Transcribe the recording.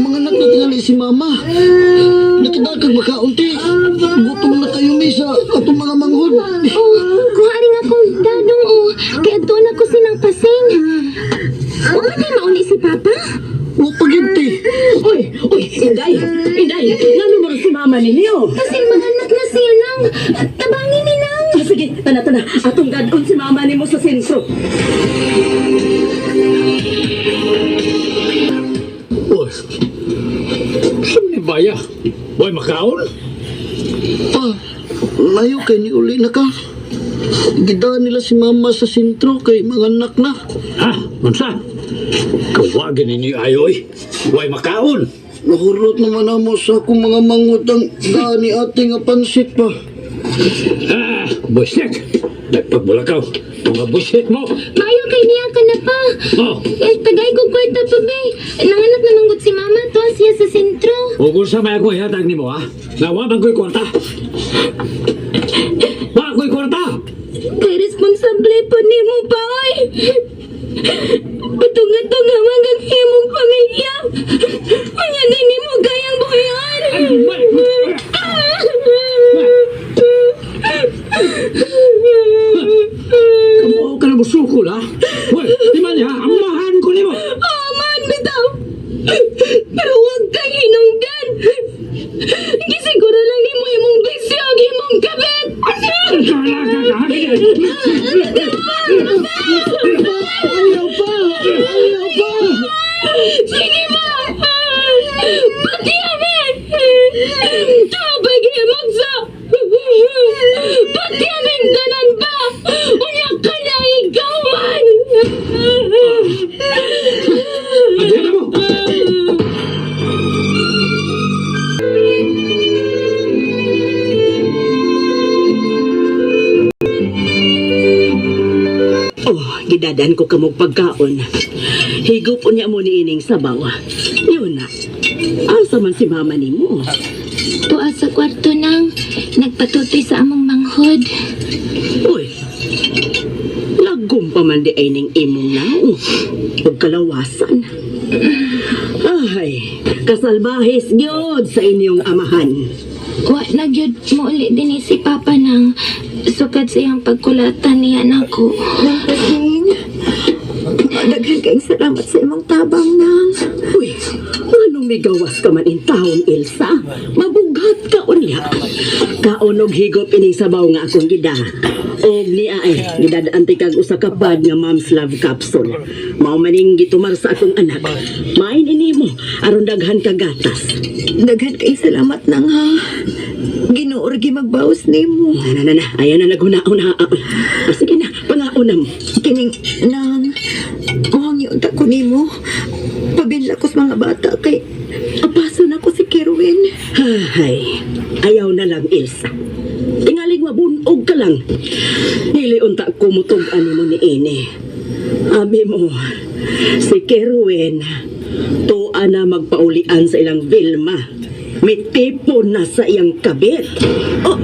Mga anak na tingali si mama. Nakidakag makaunti. Gutom na kayo may sa atong mga manghod. Oh, kung aring akong dadong kaya doon ako sinang pasing. O ba tayo mauli si Papa? O paginti. Uy, Inday, ngano mo rin si mama ninyo? Kasi mga anak na siya nang tabangin ni nang. Sige, tana, atong gadon si mama nimo sa sentro. Uy, saan ni Baya? Uy, makaon? Pa, layo kay ni uli na ka. Gidaan nila si mama sa sentro kay mga anak na. Ha? Unsa? Kawagin ninyo ayoy. Uy, makaon? Nahurot naman mo sa akong mga manghod ang daan ni ate nga pansit pa. Buset. Nagpagbulakaw. Mga buset mo. Mayo kay niya ka na pa. Oh, Tagay ko kwarta pa be. Nanganak na manggut si Mama to siya sa sentro. ugol sa may ako ihatag ni mo, ha? Nawa bang ko'y kwarta? Wa ko'y kwarta? Kay responsable po ni mo pa oy. Patunga-tunga magang himong pamilya. Kanya din mo kayang buhayan. Kamu ka na busukol, ha? Uy, di man niya, amahan ko ni mo. Man, bitaw. Pero huwag kang hinungdan. Gisiguro lang ni mo imong bisyo ang imong kabit. Ayaw pa! Sige ba? Pati amin! Tawag himog sa... Pati amin tanan ba? Unya ka na igawan! Adiyan na mo. Oh, gidadan ko kamog pagkaon. Higop unya mo ni ining sabaw. Yun na. Asa man si mama nimo? Tuwa sa kwarto nang nagpatutoy sa among manghod. Uy, lagom pa man di ay ning imong nao. Huwag kalawasan. Ay, kasalbahis gyud sa inyong amahan. Wa na gyud mo uli din si Papa nang sukad sa iyang pagkulatan niya nako. Pasing, daghan kayong salamat sa imong tabang nang. Uy, anong may gawas ka man in taon, Elsa? Mabugat ka unya. Kaunog higop ining sabaw nga akong gida. Og niya ay, gidadaan ti kag usa ka bag nga Mom's Love Capsule. Mao maning gitumar sa akong anak. Main ini mo, aron daghan ka gatas. Daghan kayong salamat nang ha. Ginuor gi magbawas nimo. Na, ayan na naghunaon ha. Sige na, pangauna mo. Kining nang mahangyo ta ko nimo. Pabinla ko sa mga bata kay apaso na ko si Kerwin. Ay, ayaw na lang, Elsa. Tingaling mabunog ka lang. Niliunta ko mutug-ani mo ni Ine. Abi mo, si Kerwin, tuwa na magpaulian sa ilang Vilma. May tipon na sa iyang kabit. Oh,